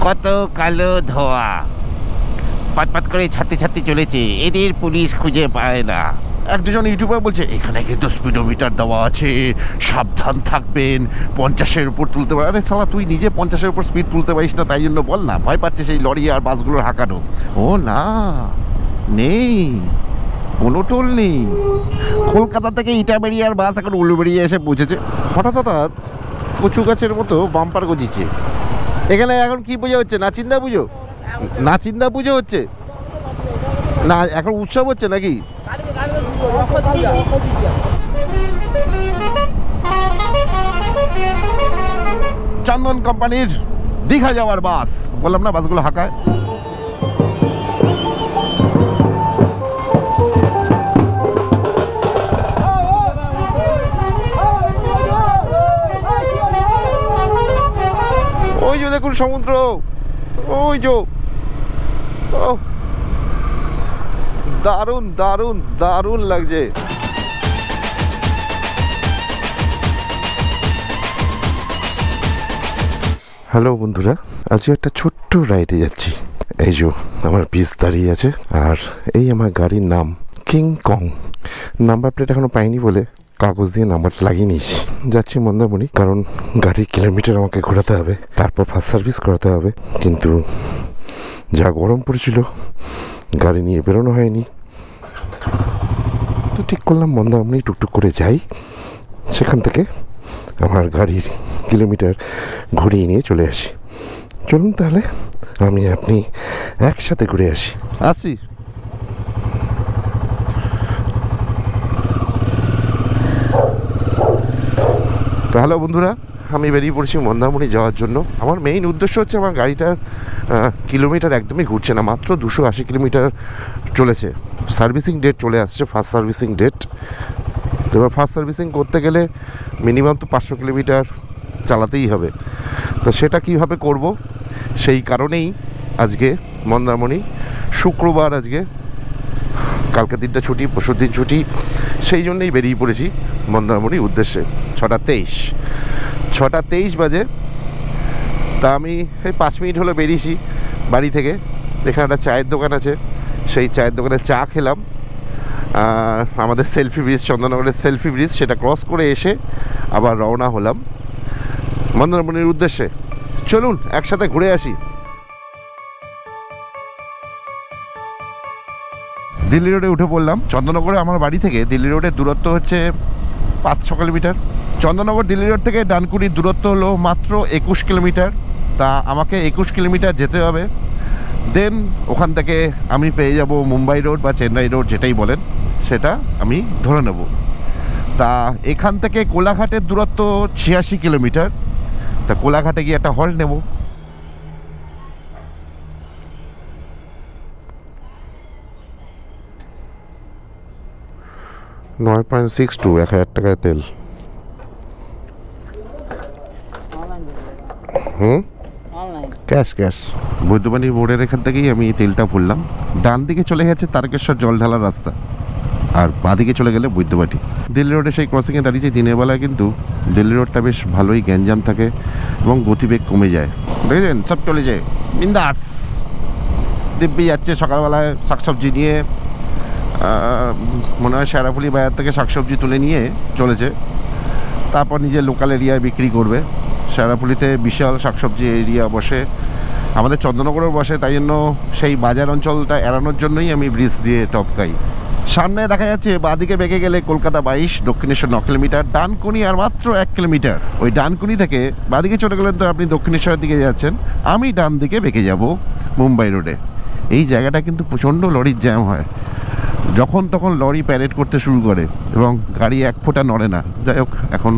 কত কালো ধোয়া পাটপাট করে ছাড়তে ছাড়তে চলেছে, এদের পুলিশ খুঁজে পায় না। এক দুজন ইউটিউবার বলছে এখানে কিন্তু স্পিডোমিটার দেওয়া আছে, সাবধান থাকবেন, 50-এর উপর তুলতে পারে। আরে শালা তুই নিজে 50-এর উপর স্পিড তুলতে পারিস না, তাই জন্য বল না, ভয় পাচ্ছে সেই লরি আর বাসগুলোর হাঁকানো। ও না, নেই, কোনো টোল নেই। কলকাতা থেকে ইটাবেরিয়ার বাস এখন উলুবেড়িয়া এসে পৌঁছেছে। হঠাৎ হঠাৎ কচু গাছের মতো বাম্পার গজিছে। এখানে এখন কি পুজো হচ্ছে? নাচিন্দা পুজো? নাচিন্দা পুজো হচ্ছে না, এখন উৎসব হচ্ছে নাকি? চন্দন কোম্পানির দীঘা যাওয়ার বাস, বললাম না বাসগুলো হাঁকায়। ওই যে দেখুন সমুদ্র, ওই যে, দারুণ দারুণ দারুণ লাগছে। হ্যালো বন্ধুরা, আজকে একটা ছোট্ট রাইডে যাচ্ছি। এই যে আমার পিস দাঁড়িয়ে আছে, আর এই আমার গাড়ির নাম কিং কং। নাম্বার প্লেট এখনো পাইনি বলে কাগজ দিয়ে নাম্বারটা লাগিয়ে নিয়েছি। যাচ্ছি মন্দারমণি, কারণ গাড়ির কিলোমিটার আমাকে ঘোরাতে হবে, তারপর ফার্স্ট সার্ভিস করাতে হবে। কিন্তু যা গরম পড়েছিল, গাড়ি নিয়ে বেরোনো হয়নি। তো ঠিক করলাম মন্দারমণি টুকটুক করে যাই, সেখান থেকে আমার গাড়ির কিলোমিটার ঘুরিয়ে নিয়ে চলে আসি। চলুন তাহলে আমি আপনি একসাথে ঘুরে আসি। তো হ্যালো বন্ধুরা, আমি বেরিয়ে পড়েছি মন্দারমণি যাওয়ার জন্য। আমার মেইন উদ্দেশ্য হচ্ছে আমার গাড়িটার কিলোমিটার একদমই ঘুরছে না, মাত্র 280 কিলোমিটার চলেছে। সার্ভিসিং ডেট চলে আসছে, ফার্স্ট সার্ভিসিং ডেট। এবার ফার্স্ট সার্ভিসিং করতে গেলে মিনিমাম তো 500 কিলোমিটার চালাতেই হবে। তো সেটা কীভাবে করব, সেই কারণেই আজকে মন্দারমণি, শুক্রবার আজকে, কালকে দিনটা ছুটি, পরশুর দিন ছুটি, সেই জন্যেই বেরিয়ে পড়েছি মন্দারমণির উদ্দেশ্যে। 6টা 23 বাজে। তা আমি এই 5 মিনিট হলো বেরিয়েছি বাড়ি থেকে। এখানে একটা চায়ের দোকান আছে, সেই চায়ের দোকানে চা খেলাম। আমাদের সেলফি ব্রিজ, চন্দননগরের সেলফি ব্রিজ, সেটা ক্রস করে এসে আবার রওনা হলাম মন্দারমণির উদ্দেশ্যে। চলুন একসাথে ঘুরে আসি। দিল্লি রোডে উঠে পড়লাম। চন্দননগরে আমার বাড়ি থেকে দিল্লি রোডের দূরত্ব হচ্ছে 5-6 কিলোমিটার। চন্দননগর দিল্লি রোড থেকে ডানকুনির দূরত্ব হলো মাত্র 21 কিলোমিটার। তা আমাকে 21 কিলোমিটার যেতে হবে। দেন ওখান থেকে আমি পেয়ে যাব মুম্বাই রোড বা চেন্নাই রোড, যেটাই বলেন, সেটা আমি ধরে নেব। তা এখান থেকে কোলাঘাটের দূরত্ব 86 কিলোমিটার। তা কোলাঘাটে গিয়ে একটা হল্ট নেব। $9.62, 1000 টাকায় তেল। ক্যাশ। বৈদ্যবাণী মোড়ের এখান থেকেই আমি তেলটা ভরলাম। ডান দিকে চলে গেছে তারকেশ্বর জল ঢালার রাস্তা, আর বাঁদিকে চলে গেলে বৈদ্যবাটি। দিল্লি রোডে সেই ক্রসিংয়ে দাঁড়িয়েছি। দিনের বেলায় কিন্তু দিল্লি রোডটা বেশ ভালোই গ্যাঞ্জাম থাকে এবং গতিবেগ কমে যায়। দেখেছেন, সব চলে যায় বিন্দাস। দিব্যি যাচ্ছে সকালবেলায় শাকসবজি নিয়ে, মনে হয় শেরাফুলি বাজার থেকে শাকসবজি তুলে নিয়ে চলেছে, তারপর নিজের লোকাল এরিয়ায় বিক্রি করবে। শেরাফুলিতে বিশাল শাকসবজি এরিয়া বসে, আমাদের চন্দননগরেও বসে, তাই জন্য সেই বাজার অঞ্চলটা এড়ানোর জন্যই আমি ব্রিজ দিয়ে টপকাই। সামনে দেখা যাচ্ছে বাঁদিকে বেঁকে গেলে কলকাতা 22, দক্ষিণেশ্বর 9 কিলোমিটার, ডানকুনি আর মাত্র 1 কিলোমিটার। ওই ডানকুনি থেকে বাঁদিকে চলে গেলেন তো আপনি দক্ষিণেশ্বরের দিকে যাচ্ছেন, আমি ডান দিকে বেঁকে যাব মুম্বাই রোডে। এই জায়গাটা কিন্তু প্রচণ্ড লরির জ্যাম হয়, যখন তখন লরি প্যারেড করতে শুরু করে এবং গাড়ি এক ফোঁটা নড়ে না। যাই হোক, এখন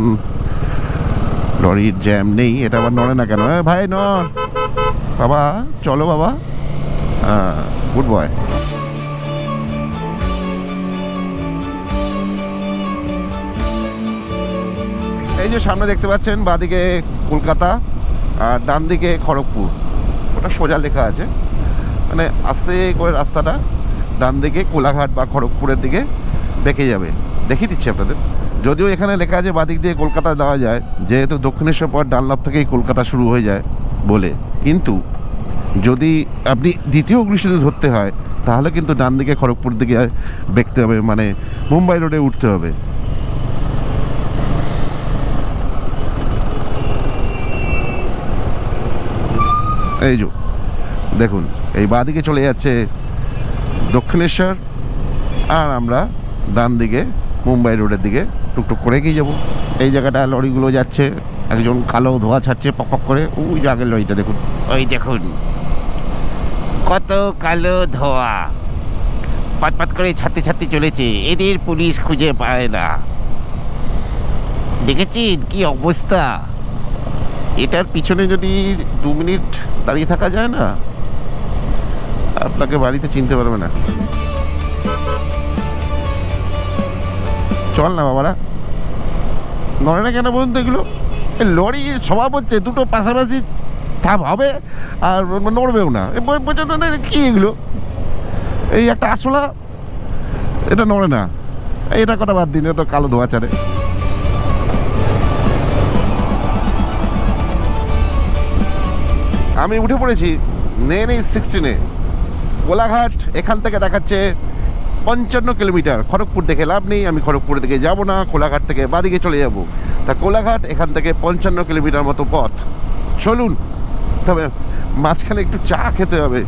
লরির জ্যাম নেই, এটা আবার নড়ে না কেন? ভাই নড় বাবা, চলো বাবা, গুড বয়। এই যে সামনে দেখতে পাচ্ছেন, বাঁদিকে কলকাতা আর ডান দিকে খড়গপুর, ওটা সোজা লেখা আছে, মানে আস্তে করে রাস্তাটা ডান দিকে কোলাঘাট বা খড়গপুরের দিকে বেঁকে যাবে। দেখিয়ে দিচ্ছি আপনাদের। যদিও এখানে লেখা আছে বাদিক দিয়ে কলকাতা যাওয়া যায়, যেহেতু দক্ষিণেশ্বর পর ডানলপ থেকেই কলকাতা শুরু হয়ে যায় বলে, কিন্তু যদি আপনি দ্বিতীয় অগ্নি সেতু ধরতে হয় তাহলে কিন্তু ডান দিকে খড়গপুর দিকে দেখতে হবে, মানে মুম্বাই রোডে উঠতে হবে। এই যে দেখুন, এই বাঁদিকে চলে যাচ্ছে দক্ষিণেশ্বর, আর আমরা ডান দিকে মুম্বাই রোডের দিকে টুকটুক করে এগিয়ে যাবো। এই জায়গাটা লরিগুলো যাচ্ছে, একজন কালো ধোঁয়া ছাড়ছে পক পক করে। ওই যে আগের লরিটা দেখুন, ওই দেখুন কত কালো ধোঁয়া পাটপাট করে ছাড়তে ছাড়তে চলেছে। এদের পুলিশ খুঁজে পায় না, দেখেছেন কি অবস্থা। এটার পিছনে যদি 2 মিনিট দাঁড়িয়ে থাকা যায় না, আপনাকে বাড়িতে চিনতে পারবে না। চল না বাবারা, নড়ে না কেন বলুন তো এগুলো? লরি স্বভাব হচ্ছে দুটো পাশাপাশি থাপ হবে আর নড়বেও না। কি এগুলো? এই একটা আসলা, এটা নড়ে না। এটা কথা বাদ দিন, তো কালো ধোয়া ছাড়ে। আমি উঠে পড়েছি NH16-এ। কোলাঘাট এখান থেকে দেখাচ্ছে 55 কিলোমিটার। খড়গপুর দেখে লাভ নেই, আমি খড়গপুর দিকে যাব না, কোলাঘাট থেকে বাদিকে চলে যাব। তা কোলাঘাট এখান থেকে 55 কিলোমিটার মতো পথ। চলুন, তবে মাঝখানে একটু চা খেতে হবে,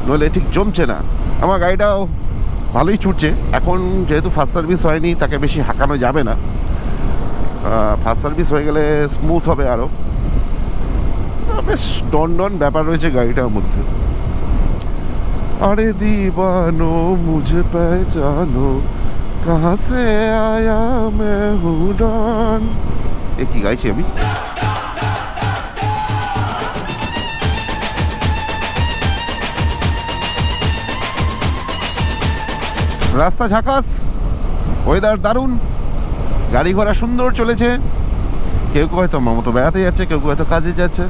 নইলে ঠিক জমছে না। আমার গাড়িটাও ভালোই ছুটছে এখন, যেহেতু ফার্স্ট সার্ভিস হয়নি তাকে বেশি হাঁকানো যাবে না। ফার্স্ট সার্ভিস হয়ে গেলে স্মুথ হবে আরও। বেশ ডন ব্যাপার রয়েছে গাড়িটার মধ্যে। अरे दीवानो मुझे पहचानो कहाँ से आया मैं हूँ डॉन। एक ही गाइছি আমি। রাস্তা ঝাকাস, ওয়েদার দারুণ, গাড়ি ঘোড়া সুন্দর চলেছে। কেউ কেউ হয়তো আমার মতো বেড়াতে যাচ্ছে, কেউ কেউ হয়তো কাজে যাচ্ছে।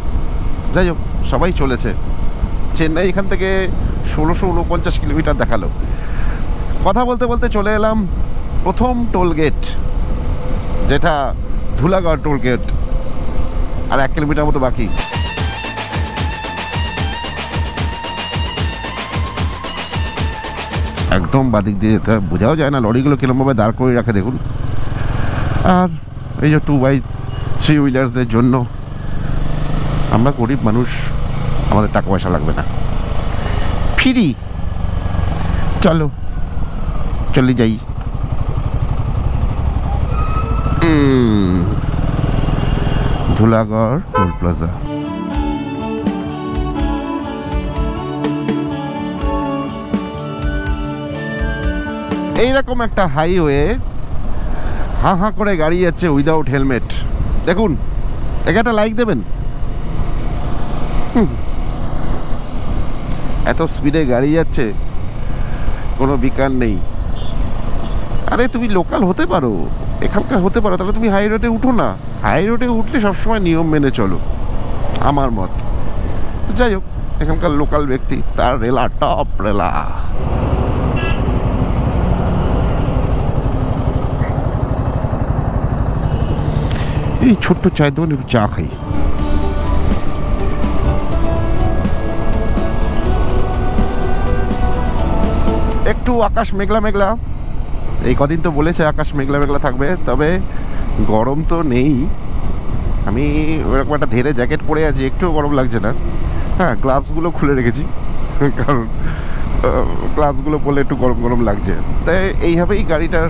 যাই হোক, সবাই চলেছে। চেন্নাই এখান থেকে 1649 কিলোমিটার দেখালো। কথা বলতে বলতে চলে এলাম প্রথম টোল গেট, যেটা ধুলাগড় টোল গেট। আর 1 কিলোমিটার মতো বাকি। একদম বাদিক দিয়ে যেতে, বোঝাও যায় না লরিগুলো কিরমভাবে দাঁড় করে রাখে দেখুন। আর এই যে 2x3 হুইলার্সদের জন্য, আমরা গরিব মানুষ, আমাদের টাকা পয়সা লাগবে না, ফ্রি। চলো চলে যাই। Dhulagarh toll plaza. এইরকম একটা হাইওয়ে, হাঁ হাঁ করে গাড়ি যাচ্ছে উইদাউট হেলমেট। দেখুন, একে একটা লাইক দেবেন। এত স্পিডে গাড়ি যাচ্ছে, কোনো বিকার নেই। আরে তুমি লোকাল হতে পারো, এখানকার হতে পারো, তাহলে তুমি হাই রোডে উঠো না। হাই রোডে উঠলে সবসময় নিয়ম মেনে চলো, আমার মত। যাই হোক, এখানকার লোকাল ব্যক্তি, তার রেলা টপ রেলা। এই ছোট্ট চায়ের দোকানে একটু চা খাই। একটু আকাশ মেঘলা মেঘলা, এই কদিন তো বলেছে আকাশ মেঘলা মেঘলা থাকবে, তবে গরম তো নেই। আমি ওরকম একটা ধেরে জ্যাকেট পরে আছি, একটুও গরম লাগছে না। হ্যাঁ, গ্লাভসগুলো খুলে রেখেছি, কারণ গ্লাভসগুলো পরলে একটু গরম গরম লাগছে। তাই এইভাবেই গাড়িটার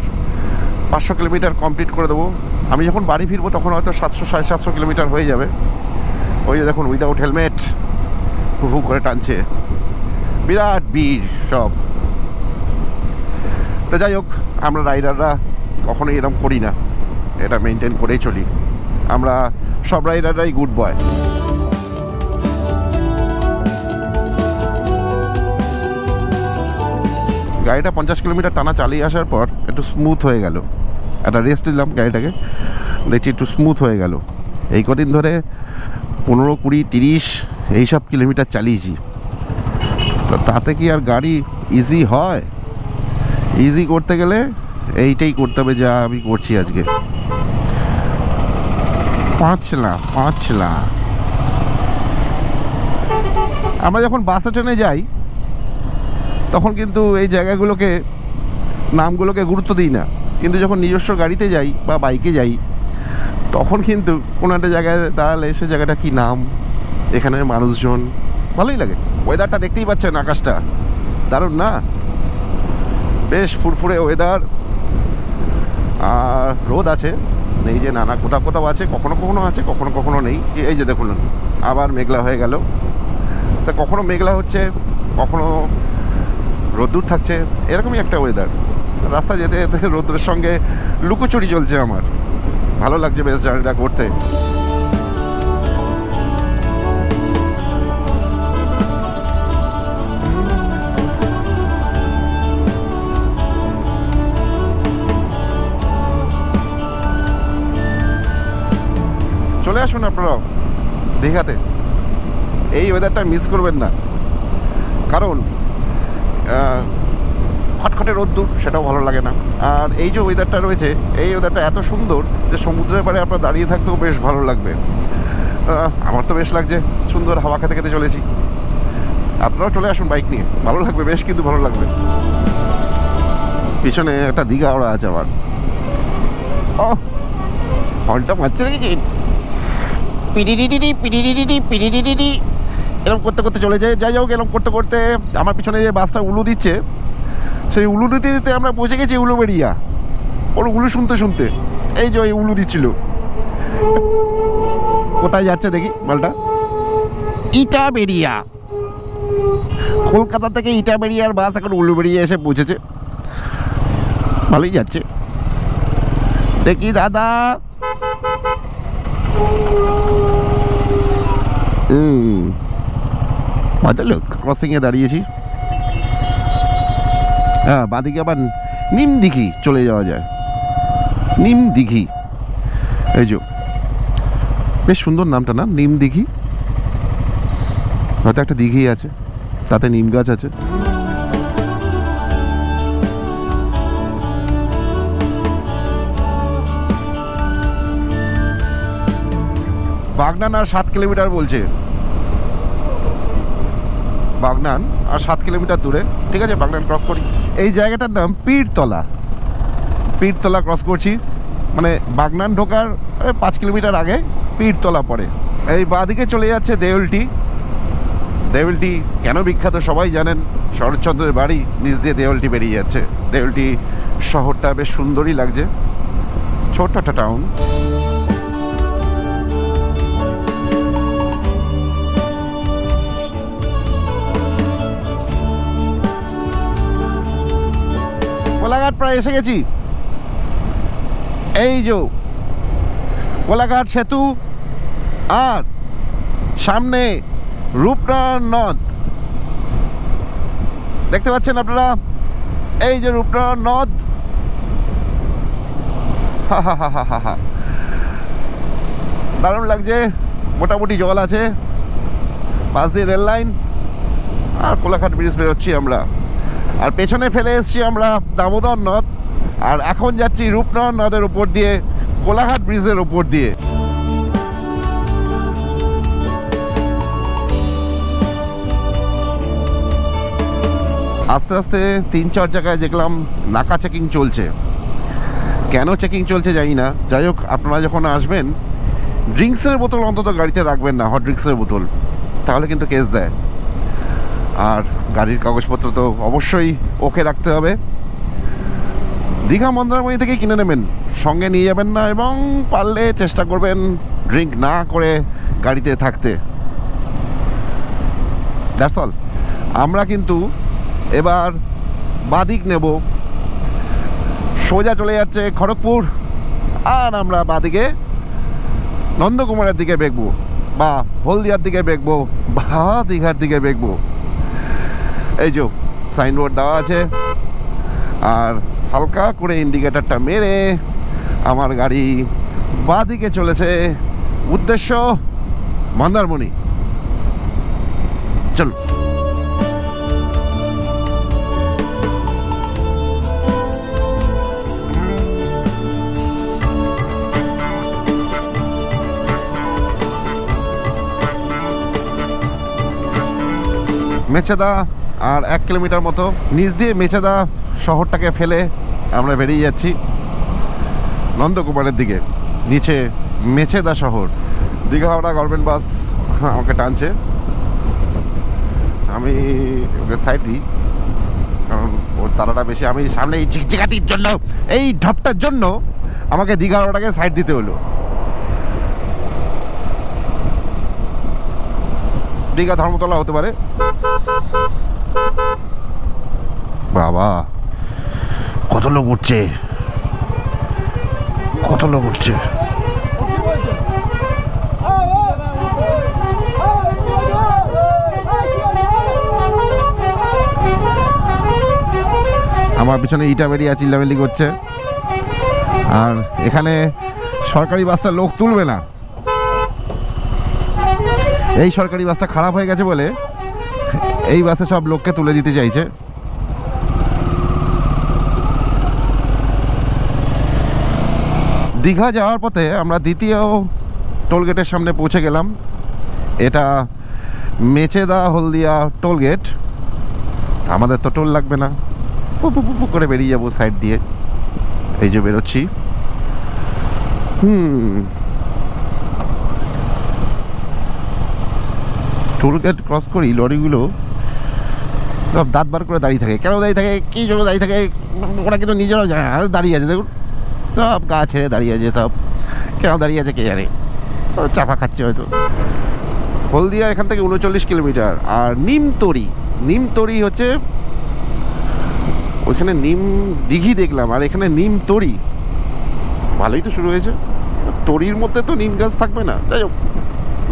500 কিলোমিটার কমপ্লিট করে দেবো। আমি যখন বাড়ি ফিরবো তখন হয়তো 700-750 কিলোমিটার হয়ে যাবে। ওই যে দেখুন, উইদাউট হেলমেট হু হু করে টানছে, বিরাট ভিড় সব। তো যাই হোক, আমরা রাইডাররা কখনোই এরকম করি না, এটা মেনটেন করেই চলি। আমরা সব রাইডাররাই গুড বয়। গাড়িটা 50 কিলোমিটার টানা চালিয়ে আসার পর একটু স্মুথ হয়ে গেল। একটা রেস্ট দিলাম গাড়িটাকে, দেখছি একটু স্মুথ হয়ে গেল। এই কদিন ধরে 15, 20, 30 এইসব কিলোমিটার চালিয়েছি। তো তাতে কি আর গাড়ি ইজি হয়? ইজি করতে গেলে এইটাই করতে হবে যা আমি করছি আজকে। পাঁচলা আমরা যখন বাসে ট্রেনে যাই তখন কিন্তু এই জায়গাগুলোকে নামগুলোকে গুরুত্ব দিই না, কিন্তু যখন নিজস্ব গাড়িতে যাই বা বাইকে যাই তখন কিন্তু কোনো একটা জায়গায় দাঁড়ালে সে জায়গাটা কী নাম, এখানের মানুষজন, ভালোই লাগে। ওয়েদারটা দেখতেই পাচ্ছেন, আকাশটা দারুণ না, বেশ ফুরফুরে ওয়েদার। আর রোদ আছে, এই যে নানা কোথাও কোথাও আছে, কখনো কখনো আছে, কখনো কখনো নেই। এই যে দেখুন আবার মেঘলা হয়ে গেল, তা কখনো মেঘলা হচ্ছে, কখনো রোদ্দুর থাকছে, এরকমই একটা ওয়েদার। রাস্তা যেতে যেতে রোদ্রের সঙ্গে লুকোচুরি চলছে আমার, ভালো লাগছে বেশ জার্নিটা করতে। চলে আসুন আপনারাও দীঘাতে, এই ওয়েদারটা মিস করবেন না, কারণ খটখটে রোদ্দুর সেটাও ভালো লাগে না। আর এই যে ওয়েদারটা রয়েছে, এই ওয়েদারটা এত সুন্দর যে সমুদ্রের পাড়ে আপনার দাঁড়িয়ে থাকতেও বেশ ভালো লাগবে। আমার তো বেশ লাগছে, সুন্দর হাওয়া খেতে খেতে চলেছি। আপনারাও চলে আসুন বাইক নিয়ে, ভালো লাগবে বেশ, কিন্তু ভালো লাগবে। পিছনে একটা দীঘা ওরা আছে আবার, ও হর্নটা মারছে দেখেছি, পিডিডিডি পিডিডিডি পিডিডিডি এরকম করতে করতে চলে যায়। যাই হোক, এরকম করতে করতে আমার পিছনে যে বাসটা উলু দিচ্ছে, সেই উলু দিতে দিতে আমরা পৌঁছে গেছি উলুবেড়িয়া। ওর উলু শুনতে শুনতে এই যে ওই উলু দিচ্ছিল, কোথায় যাচ্ছে দেখি মালটা, ইটাবেড়িয়া। কলকাতা থেকে ইটাবেড়িয়ার বাস এখন উলুবেড়িয়া এসে পৌঁছেছে, ভালোই যাচ্ছে। দেখি দাদা, ভদ্রলোক ক্রসিংয়ে দাঁড়িয়েছি। হ্যাঁ, বাঁদিকে আবার নিম দিঘি চলে যাওয়া যায়, নিম দিঘি। এই যে বেশ সুন্দর নামটা না, নিম দিঘি। হয়তো একটা দিঘি আছে, তাতে নিম গাছ আছে। বাগনান আর 7 কিলোমিটার বলছে, বাগনান আর 7 কিলোমিটার দূরে। ঠিক আছে, বাগনান ক্রস করি। এই জায়গাটার নাম পীরতলা, পীরতলা ক্রস করছি, মানে বাগনান ঢোকার 5 কিলোমিটার আগে পীরতলা পড়ে। এই বাঁদিকে চলে যাচ্ছে দেউলটি। দেউলটি কেন বিখ্যাত সবাই জানেন, শরৎচন্দ্রের বাড়ি নিচ দিয়ে দেউলটি বেরিয়ে যাচ্ছে। দেউলটি শহরটা বেশ সুন্দরই লাগছে, ছোট্ট একটা টাউন। কোলাঘাট প্রায় এসে গেছি। এই যে কোলাঘাট সেতু, আর সামনে রূপনারায়ণ নদ দেখতে পাচ্ছেন আপনারা। এই যে রূপনারায়ণ নদ, হা হা হা হা হা, দারুণ লাগছে। মোটামুটি জল আছে, পাশ দিয়ে রেল লাইন, আর কোলাঘাট ব্রিজ বেরোচ্ছি আমরা। আর পেছনে ফেলে এসছি আমরা দামোদর নদ, আর এখন যাচ্ছি রূপনারায়ণ নদের উপর দিয়ে, কোলাঘাট ব্রিজের উপর দিয়ে। আস্তে আস্তে 3-4 জায়গায় দেখলাম নাকা চেকিং চলছে। কেন চেকিং চলছে জানি না। যাই হোক, আপনারা যখন আসবেন ড্রিঙ্কসের বোতল অন্তত গাড়িতে রাখবেন না, হট ড্রিঙ্কসের বোতল, তাহলে কিন্তু কেস দেয়। আর গাড়ির কাগজপত্র তো অবশ্যই ওকে রাখতে হবে। দীঘা মন্দারমণি থেকে কিনে নেবেন, সঙ্গে নিয়ে যাবেন না, এবং পারলে চেষ্টা করবেন ড্রিঙ্ক না করে গাড়িতে থাকতে। That's all. আমরা কিন্তু এবার বাদিক নেব, সোজা চলে যাচ্ছে খড়গপুর, আর আমরা বাদিকে নন্দকুমারের দিকে বেঁকবো, বা হলদিয়ার দিকে বেঁকবো, বা দীঘার দিকে বেঁকবো। এই যে সাইনবোর্ড দেওয়া আছে, আর হালকা করে ইন্ডিকেটারটা মেরে আমার গাড়ি বাঁদিকে চলেছে, উদ্দেশ্য মন্দারমণি। চলো। মেচেদা আর 1 কিলোমিটার মতো নিচ দিয়ে মেচেদা শহরটাকে ফেলে আমরা বেরিয়ে যাচ্ছি নন্দকুমারের দিকে। নিচে মেচেদা শহর। দীঘা হাওড়া গভর্নমেন্ট বাস আমাকে টানছে, আমি ওকে সাইড দিই কারণ ওর তারাটা বেশি। আমি সামনে এই ঝিকঝিকাতির জন্য, এই ঢপটার জন্য আমাকে দীঘা হাওড়াটাকে সাইড দিতে হলো। দীঘা ধর্মতলা হতে পারে। বাবা কত লোক উঠছে, কত লোক উঠছে। আমার পিছনে ইটা বেরিয়ে চিল্লামিল্লি করছে। আর এখানে সরকারি বাসটা লোক তুলবে না, এই সরকারি বাসটা খারাপ হয়ে গেছে বলে এই বাসে সব লোককে তুলে দিতে চাইছে। দীঘা যাওয়ার পথে আমরা দ্বিতীয় টোলগেটের সামনে পৌঁছে গেলাম। এটা মেচেদা হলদিয়া টোলগেট। আমাদের তো টোল লাগবে না, পু করে বেরিয়ে যাবো সাইড দিয়ে। এই যে বেরোচ্ছি। টোলগেট ক্রস করি, লরিগুলো সব দাঁত বার করে দাঁড়িয়ে থাকে। কেন দাঁড়িয়ে থাকে, কী জন্য দাঁড়িয়ে থাকে ওরা কিন্তু নিজেরাও জানে না। দাঁড়িয়ে আছে দেখুন, সব গা ছেড়ে দাঁড়িয়ে আছে, সব কেন দাঁড়িয়ে আছে কে জানে, চাপা খাচ্ছে হয়তো। হলদিয়া এখান থেকে 39 কিলোমিটার। আর নিমতরি হচ্ছে ওইখানে নিম দিঘি দেখলাম, আর এখানে নিমতরি। ভালোই তো শুরু হয়েছে। তরির মধ্যে তো নিম গাছ থাকবে না, যাই হোক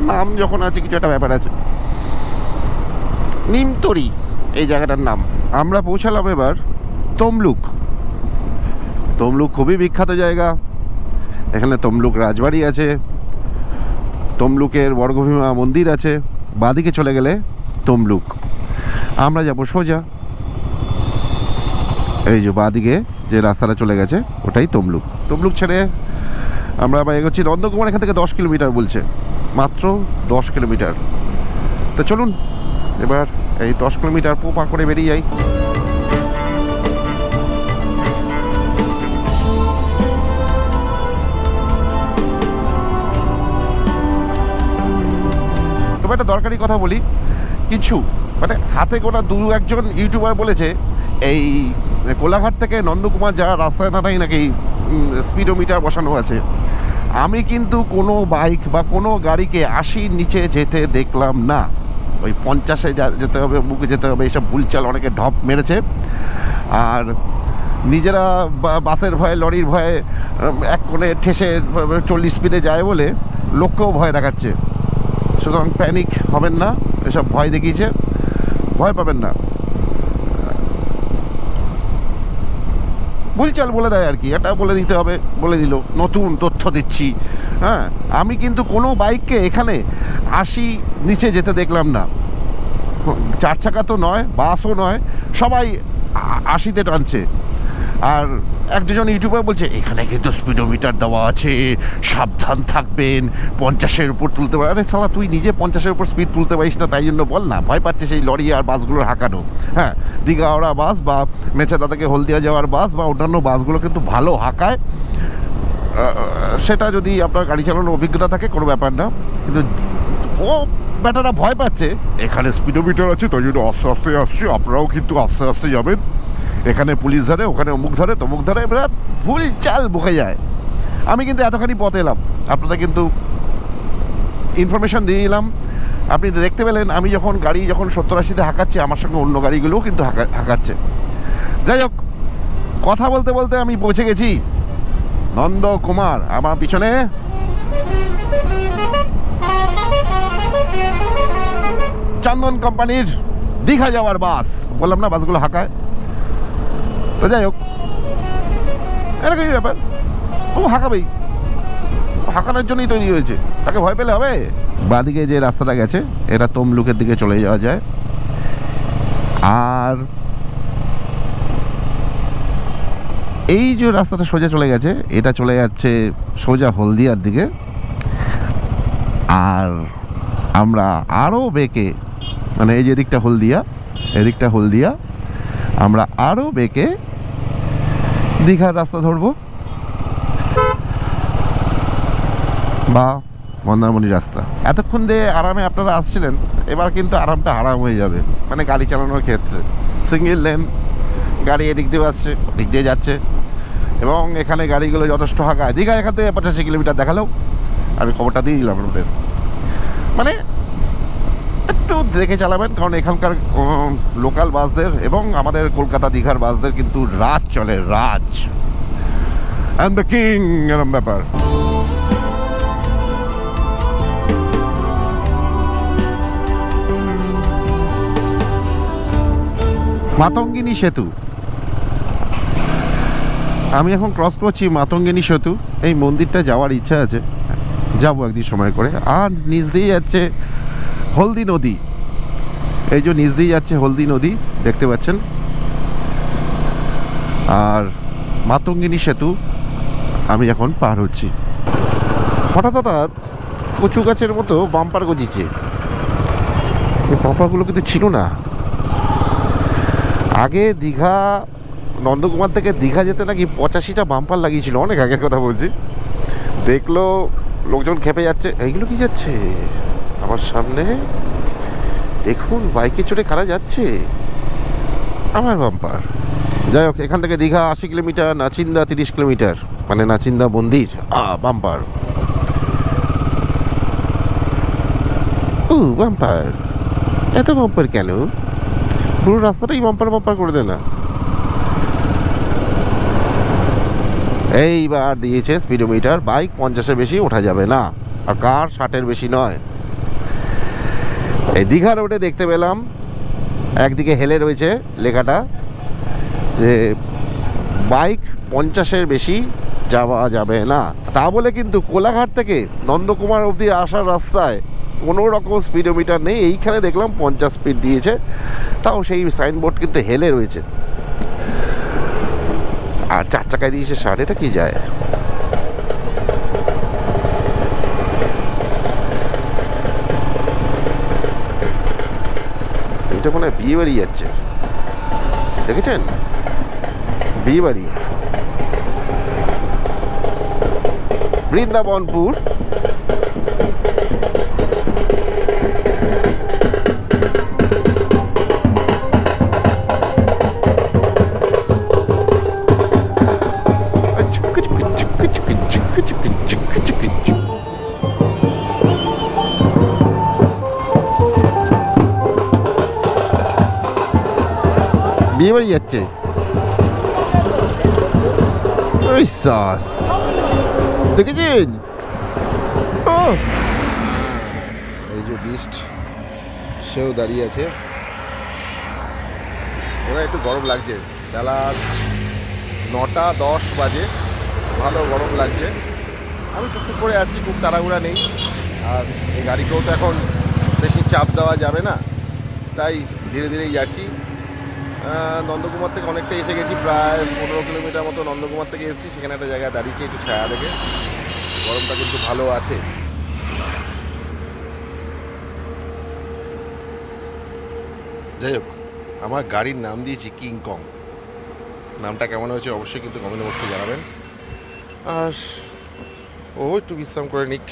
নাম যখন আছে কিছু একটা ব্যাপার আছে। নিমতরি এই জায়গাটার নাম। আমরা পৌঁছালাম এবার তমলুক। তমলুক খুবই বিখ্যাত জায়গা। এখানে তমলুক রাজবাড়ি আছে, তমলুকের বর্গভীমা মন্দির আছে। বাঁদিকে চলে গেলে তমলুক। আমরা যাব সোজা, এই যে বাঁদিকে যে রাস্তাটা চলে গেছে ওটাই তমলুক। তমলুক ছেড়ে আমরা আবার এগোচ্ছি নন্দকুমার। এখান থেকে 10 কিলোমিটার বলছে, মাত্র 10 কিলোমিটার। তো চলুন এবার এই 10 কিলোমিটার পোপা করে বেরিয়ে যাই। তবে একটা দরকারি কথা বলি, কিছু মানে হাতে গোনা 2-1জন ইউটিউবার বলেছে এই কোলাঘাট থেকে নন্দকুমার যাওয়ার রাস্তাটাই নাকি স্পিডোমিটার বসানো আছে। আমি কিন্তু কোনো বাইক বা কোনো গাড়িকে 80-র নিচে যেতে দেখলাম না। ওই 50-এ যেতে হবে, বুকে যেতে হবে, এইসব ভুলচাল অনেকে ঢপ মেরেছে। আর নিজেরা বাসের ভয়ে, লরির ভয়ে এক কোণে ঠেসে 40 স্পিডে যায় বলে লোককেও ভয় দেখাচ্ছে। সুতরাং প্যানিক হবেন না, এসব ভয় দেখিয়েছে, ভয় পাবেন না। ভুলচাল বলে দেয় আর কি, এটা বলে দিতে হবে, বলে দিল। নতুন তথ্য দিচ্ছি। হ্যাঁ, আমি কিন্তু কোনো বাইককে এখানে 80 নিচে যেতে দেখলাম না। 4 চাকা তো নয়, বাসও নয়, সবাই 80-তে টানছে। আর 1-2জন ইউটিউবার বলছে এখানে কিন্তু স্পিডোমিটার দেওয়া আছে, সাবধান থাকবেন, 50-এর উপর তুলতে পারে। আরে শালা, তুই নিজে 50-এর উপর স্পিড তুলতে পারিস না, তাই জন্য বল না। ভয় পাচ্ছে সেই লরি আর বাসগুলোর হাঁকানো। হ্যাঁ, দীঘা হাওড়া বাস বা মেচেদা থেকে হলদিয়া যাওয়ার বাস বা অন্যান্য বাসগুলো কিন্তু ভালো হাঁকায়। সেটা যদি আপনার গাড়ি চালানোর অভিজ্ঞতা থাকে কোনো ব্যাপার না, কিন্তু ও ব্যাটারা ভয় পাচ্ছে এখানে স্পিডোমিটার আছে তাই জন্য আস্তে আস্তে আসছে, আপনারাও কিন্তু আস্তে আস্তে যাবেন, এখানে পুলিশ ধরে, ওখানে অমুক ধরে, তমুক ধরে, ভুল চাল বকে যায়। আমি কিন্তু এতখানি পথ এলাম, আপনারা কিন্তু ইনফরমেশন দিয়ে দিলাম। আপনি দেখতে পেলেন আমি যখন গাড়ি 70-80-তে হাঁকাচ্ছি, আমার সঙ্গে অন্য গাড়িগুলোও কিন্তু হাঁকাচ্ছে। যাই হোক, কথা বলতে বলতে আমি পৌঁছে গেছি নন্দকুমার। আমার পিছনে চন্দন কোম্পানির দীঘা যাওয়ার বাস। বললাম না বাসগুলো হাঁকায়। তো যাই হোক, এরকমই ব্যাপার। ও হাঁকাবেই, হাঁকানোর জন্যই তৈরি হয়েছে, তাকে ভয় পেলে হবে? বাঁদিকে যে রাস্তাটা গেছে এটা তমলুকের দিকে চলে যাওয়া যায়। আর এই যে রাস্তাটা সোজা চলে গেছে এটা চলে যাচ্ছে সোজা হলদিয়ার দিকে। আর আমরা আরও বেঁকে মানে এই যে এদিকটা হলদিয়া, এদিকটা হলদিয়া, আমরা আরও বেঁকে দীঘার রাস্তা ধরবো বা মন্দারমণি রাস্তা। এতক্ষণ দিয়ে আরামে আপনারা আসছিলেন, এবার কিন্তু আরামটা হারাম হয়ে যাবে, মানে গাড়ি চালানোর ক্ষেত্রে। সিঙ্গেল লেন গাড়ি এদিক দিয়ে আসছে, দিক দিয়ে যাচ্ছে, এবং এখানে গাড়িগুলো যথেষ্ট হাঁকায়। দীঘা এখান থেকে 85 কিলোমিটার দেখালেও আমি খবরটা দিয়ে দিলাম আপনাদের। মানে একটু দেখে চালাবেন, কারণ এখানকার লোকাল বাসদের এবং আমাদের কলকাতা দীঘার বাসদের কিন্তু রাজ চলে, রাজ অ্যান্ড দ্য কিং এরম ব্যাপার। মাতঙ্গিনী সেতু, আমি এখন ক্রস করছি মাতঙ্গিনী সেতু। এই মন্দিরটা যাওয়ার ইচ্ছা আছে, যাবো একদিন সময় করে। আর নিচ দিয়ে যাচ্ছে হলদি নদী, এই যে নিচ দিয়ে যাচ্ছে হলদি নদী দেখতে পাচ্ছেন। আর মাতঙ্গিনী সেতু আমি এখন পার হচ্ছি। হঠাৎ হঠাৎ কচু গাছের মতো বাম্পার গজিছে, এই বাম্পারগুলো কিন্তু ছিল না আগে। দীঘা নন্দকুমার থেকে দীঘা যেতে নাকি 85টা বাম্পার লাগিয়েছিল, অনেক আগের কথা বলছি। দেখলো লোকজন খেপে যাচ্ছে, এইগুলো কি যাচ্ছে আমার সামনে, দেখুন বাইকে চড়ে কারা যাচ্ছে, আমার বাম্পার। যাই হোক, এখান থেকে দীঘা 80 কিলোমিটার, নাচিন্দা 30 কিলোমিটার, মানে নাচিন্দা মন্দির বাম্পার। ও বাম্পার, এত বাম্পার কেন? পুরো রাস্তাটাই বাম্পার বাম্পার করে দে না। এইবার দিয়েছে স্পিডোমিটার, বাইক 50-এর বেশি ওঠা যাবে না, আর কার 60-এর বেশি নয়। এই দীঘা রোডে দেখতে পেলাম একদিকে হেলে রয়েছে লেখাটা যে বাইক 50-এর বেশি যাওয়া যাবে না। তা বলে কিন্তু কোলাঘাট থেকে নন্দকুমার অবধি আসার রাস্তায় কোনো রকম স্পিডোমিটার নেই। এইখানে দেখলাম 50 স্পিড দিয়েছে, তাও সেই সাইনবোর্ড কিন্তু হেলে রয়েছে। আর 4 চাকায় দিয়েছে 60, এটা কি যায়? এটা মনে হয় বিয়ে বাড়ি যাচ্ছে, দেখেছেন? বিয়ে বাড়ি, বৃন্দাবনপুর। বিয়ে বাড়ি যাচ্ছে, দেখেছেন? এই যে বিস্ট, সেও দাঁড়িয়ে আছে। ওরা একটু গরম লাগছে, বেলা 9:10 বাজে, ভালো গরম লাগছে। আমি টুকটুক করে আসছি, খুব তাড়াহুড়া নেই। আর এই গাড়িকেও তো এখন বেশি চাপ দেওয়া যাবে না, তাই ধীরে ধীরেই যাচ্ছি। নন্দকুমার থেকে অনেকটা এসে গেছি, প্রায় 15 কিলোমিটার মতো নন্দকুমার থেকে এসেছি। সেখানে একটা জায়গায় দাঁড়িয়েছি একটু ছায়া দেখে, গরমটা কিন্তু ভালো আছে। যাই হোক, আমার গাড়ির নাম দিয়েছি কিংকং। নামটা কেমন হয়েছে অবশ্যই কিন্তু কমেন্ট বক্সে জানাবেন। আর ও একটু বিশ্রাম করে নিক।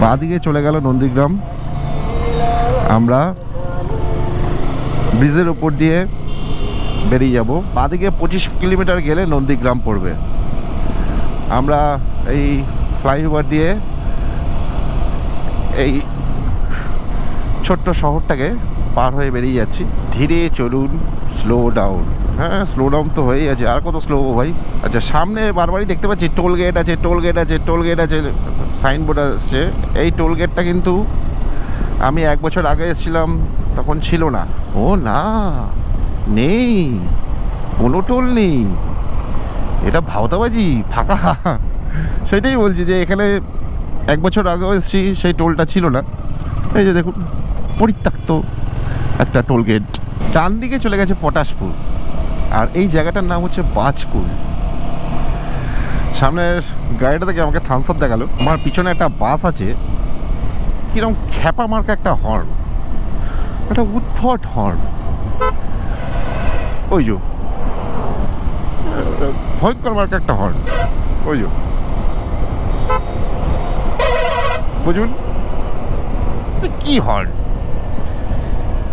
বাঁদিকে চলে গেল নন্দীগ্রাম। আমরা ব্রিজের উপর দিয়ে বেরিয়ে যাব। বাঁদিকে 25 কিলোমিটার গেলে নন্দীগ্রাম পড়বে। আমরা এই ফ্লাইওভার দিয়ে এই ছোট্ট শহরটাকে পার হয়ে বেরিয়ে যাচ্ছি। ধীরে চলুন, স্লো ডাউন। হ্যাঁ, স্লো ডাউন তো হয়েই আছে, আর কত স্লো ভাই। আচ্ছা, সামনে বারবারই দেখতে পাচ্ছি টোল গেট আছে, টোল গেট আছে, টোল গেট আছে, সাইনবোর্ড আসছে। এই টোল গেটটা কিন্তু আমি 1 বছর আগে এসেছিলাম, তখন ছিল না। ও না, নেই, কোনো টোল নেই, এটা ভাওতাবাজি, ফাঁকা। সেটাই বলছি যে এখানে 1 বছর আগেও এসেছি, সেই টোলটা ছিল না। এই যে দেখুন, পরিত্যক্ত একটা টোল গেট। ডান দিকে চলে গেছে পটাশপুর, আর এই জায়গাটার নাম হচ্ছে বাজকুল। সামনের গাড়িটা থেকে আমাকে থামস আপ দেখালো। আমার পিছনে একটা বাস আছে, কিরকম খ্যাপা মার্কা একটা হর্ন, একটা উদ্ভট হর্ন। ওই যে ভয়ঙ্কর মার্কা একটা হর্ন, ওই যে বুঝুন কি হর্ন।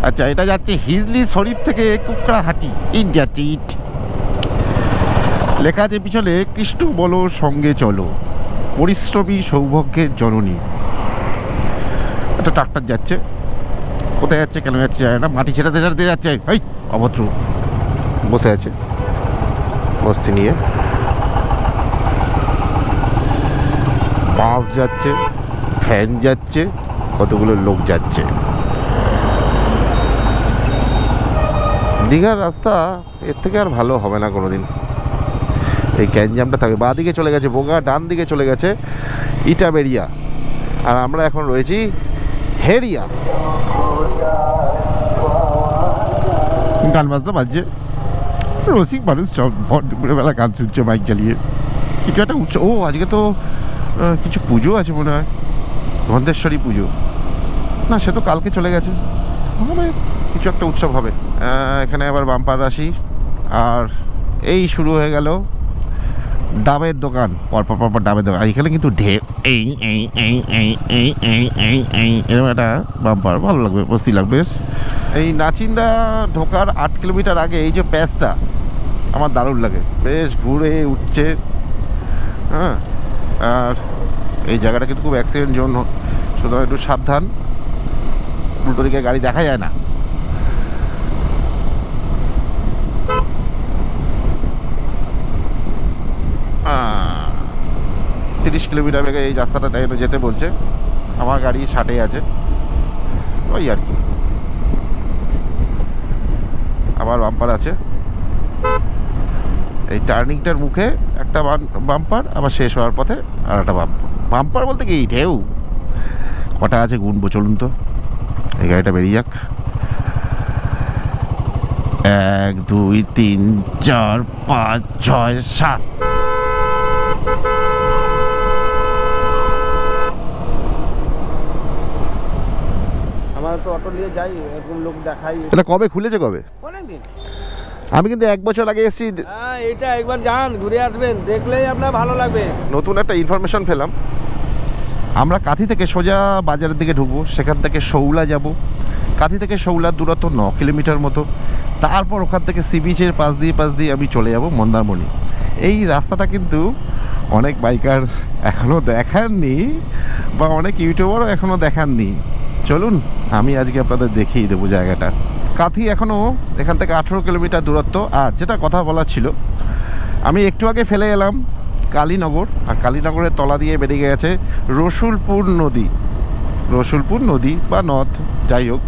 আচ্ছা, এটা যাচ্ছে হিজলি শরীফ থেকে কুকড়াহাটি ইন্ডিয়া ট্রিট। লেখা আছে পিছনে, কৃষ্ণ বলো সঙ্গে চলো, পরিশ্রমী সৌভাগ্যের জননী। একটা ট্রাক্টর যাচ্ছে, কোথায় যাচ্ছে কেন যাচ্ছে জানে না, মাটি ছেটাতে ছেটাতে যাচ্ছে। এই অভদ্র বসে আছে বস্তি নিয়ে। বাস যাচ্ছে, ফ্যান যাচ্ছে, কতগুলো লোক যাচ্ছে। দীঘার রাস্তা এর থেকে আর ভালো হবে না কোনোদিন। এই গ্যাঞ্জামটা থাকে। বাঁ দিকে চলে গেছে বোগা, ডান দিকে চলে গেছে ইটাবেরিয়া, আর আমরা এখন রয়েছি হেরিয়া। গান বাজতে বাজছে, রসিক মানুষ সব ভর দুপুরে বেলা গান শুনছে বাইক চালিয়ে। কিছু একটা উৎসব, ও আজকে তো কিছু পুজো আছে মনে হয়, গন্ধেশ্বরী পুজো। না, সে তো কালকে চলে গেছে, মানে কিছু একটা উৎসব হবে। এখানে আবার বাম্পার রাশি, আর এই শুরু হয়ে গেল ডাবের দোকান, পরপর পরপর ডাবের দোকান। এখানে কিন্তু এরকম একটা বাম্পার, ভালো লাগবে, মস্তি লাগবে। এই নাচিন্দা ঢোকার 8 কিলোমিটার আগে এই যে প্যাচটা আমার দারুণ লাগে, বেশ ঘুরে উঠছে। হ্যাঁ, আর এই জায়গাটা কিন্তু খুব অ্যাক্সিডেন্ট জোন, সুতরাং একটু সাবধান, উল্টো দিকে গাড়ি দেখা যায় না। 30 কিলোমিটার বেগে এই রাস্তাটা টাইমে যেতে বলছে, আমার গাড়ি 60-এ আছে, ওই আর কি। আবার বাম্পার আছে, এই টার্নিংটার মুখে একটা বাম্পার, আবার শেষ হওয়ার পথে আর একটা বাম্পার। বাম্পার বলতে কি ঢেউ কটা আছে গুনবো, চলুন তো এই গাড়িটা বেরিয়ে যাক। 1 2 3 4 5 6 7। আমরা তো অটো নিয়ে যাই, এরকম লোক দেখাই। এটা কবে খুলেছে, কবে? অনেকদিন। আমি কিন্তু 1 বছর আগে এসেছি। হ্যাঁ, এটা একবার যান, ঘুরে আসবেন, দেখলেই আপনার ভালো লাগবে। নতুন একটা ইনফরমেশন পেলাম। আমরা কাঁথি থেকে সোজা বাজারের দিকে ঢুকবো, সেখান থেকে শৌলা যাব। কাঁথি থেকে শৌলার দূরত্ব 9 কিলোমিটার মতো। তারপর ওখান থেকে সি বিচের পাশ দিয়ে আমি চলে যাব মন্দারমণি। এই রাস্তাটা কিন্তু অনেক বাইকার এখনও দেখাননি, বা অনেক ইউটিউবারও এখনও দেখাননি। চলুন আমি আজকে আপনাদের দেখিয়ে দেবো জায়গাটা। কাঁথি এখনও এখান থেকে 18 কিলোমিটার দূরত্ব। আর যেটা কথা বলার ছিল, আমি একটু আগে ফেলে এলাম কালীনগর, আর কালীনগরের তলা দিয়ে বেরিয়ে গেছে রসুলপুর নদী। রসুলপুর নদী বা নদ, যাই হোক।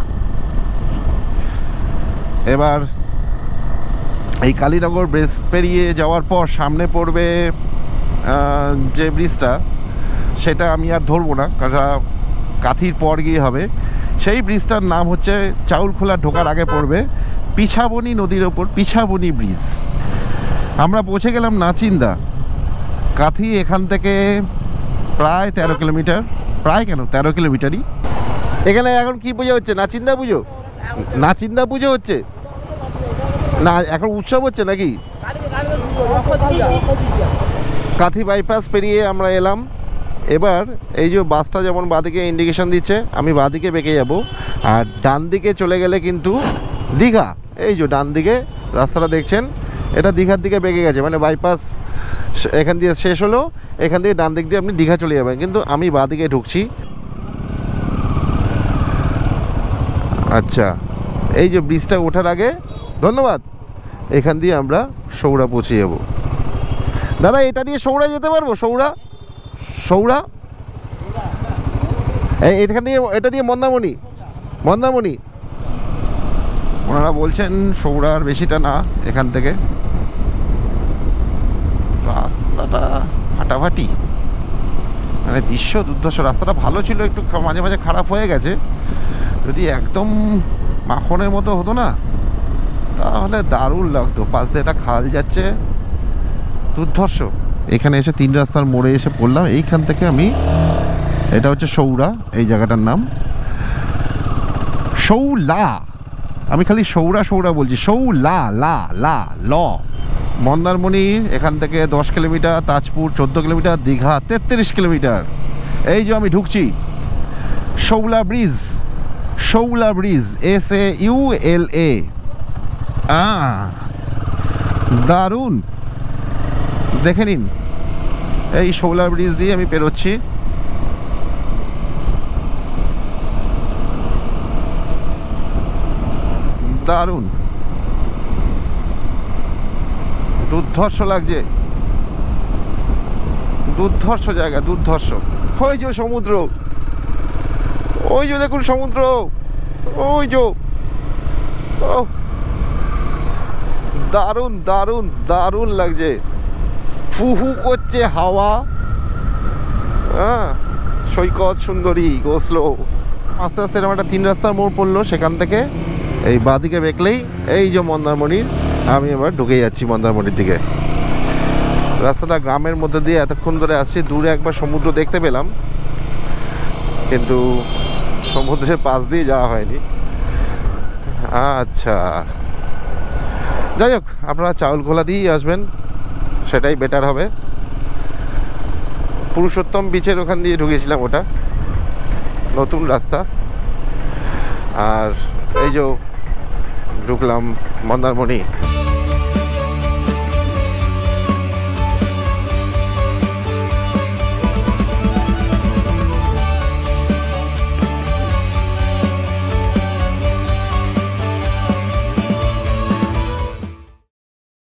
এবার এই কালীনগর ব্রিজ পেরিয়ে যাওয়ার পর সামনে পড়বে যে ব্রিজটা, সেটা আমি আর ধরবো না, কারণ কাঁথির পর গিয়ে হবে। সেই ব্রিজটার নাম হচ্ছে, চাউলখোলা ঢোকার আগে পড়বে পিছাবনি নদীর ওপর পিছাবনি ব্রিজ। আমরা পৌঁছে গেলাম নাচিন্দা। কাঁথি এখান থেকে প্রায় 13 কিলোমিটার, প্রায় কেন 13 কিলোমিটারই। এখানে এখন কি পুজো হচ্ছে? নাচিন্দা পুজো, নাচিন্দা পুজো হচ্ছে না, এখন উৎসব হচ্ছে নাকি? কাঁথি বাইপাস পেরিয়ে আমরা এলাম। এবার এই যে বাসটা যেমন বাঁদিকে ইন্ডিকেশন দিচ্ছে, আমি বাঁদিকে বেঁকে যাব, আর ডান দিকে চলে গেলে কিন্তু দীঘা। এই যে ডান দিকে রাস্তাটা দেখছেন, এটা দীঘার দিকে বেঁকে গেছে, মানে বাইপাস এখান দিয়ে শেষ হলো, এখান থেকে ডান দিক দিয়ে আপনি দীঘা চলে যাবেন, কিন্তু আমি বাঁদিকে ঢুকছি। আচ্ছা, এই যে ব্রিজটা ওঠার আগে, ধন্যবাদ, এখান দিয়ে আমরা সৌড়া পৌঁছে যাব। দাদা এটা দিয়ে সৌড়া যেতে পারবো? সৌড়া সৌড়া এখান দিয়ে, এটা দিয়ে মন্দারমণি, মন্দারমণি ওনারা বলছেন সৌড়ার বেশিটা না এখান থেকে। রাস্তাটা ফাটাফাটি, মানে দৃশ্য দুর্ধর্ষ। রাস্তাটা ভালো ছিল, একটু মাঝে মাঝে খারাপ হয়ে গেছে। যদি একদম মাখনের মতো হতো না তাহলে দারুণ লাগতো। পাশ দিয়ে একটা খাল যাচ্ছে, দুর্ধর্ষ। এখানে এসে 3 রাস্তার মোড়ে এসে পড়লাম। এইখান থেকে আমি, এটা হচ্ছে সৌরা, এই জায়গাটার নাম শৌলা। আমি খালি সৌরা সৌরা বলছি, শৌলা, লা লা ল। মন্দারমণি এখান থেকে 10 kilometre, Tajpur 14 kilometre, Digha 33 kilometre. এই যে আমি ঢুকছি Shaula bridge, Shaula bridge, SAULA। দারুণ, দেখে নিন। এই শৌলা ব্রিজ দিয়ে আমি পেরোচ্ছি। দারুণ, দুর্ধর্ষ লাগছে, দুর্ধর্ষ জায়গা, দুর্ধর্ষ। ওই যে সমুদ্র, ওই যে দেখুন সমুদ্র, ওই যে, ও দারুণ দারুণ দারুণ লাগছে। ফুহু করছে হাওয়া। হ্যাঁ, সৈকত সুন্দরী, গোসলো। আস্তে আস্তে এরকম একটা 3 রাস্তার মোড় পড়লো। সেখান থেকে এই বাঁদিকে বেঁকলেই এই যে মন্দারমণির। আমি এবার ঢুকে যাচ্ছি মন্দারমণির দিকে। রাস্তাটা গ্রামের মধ্যে দিয়ে এতক্ষণ ধরে আসছি। দূরে একবার সমুদ্র দেখতে পেলাম, কিন্তু সমুদ্রের পাশ দিয়ে যাওয়া হয়নি। আচ্ছা, যাই হোক, আপনারা চাউলখোলা দিয়েই আসবেন, সেটাই বেটার হবে। পুরুষোত্তম বিচের ওখান দিয়ে ঢুকেছিলাম, ওটা নতুন রাস্তা। আর এই যে ঢুকলাম মন্দারমণি।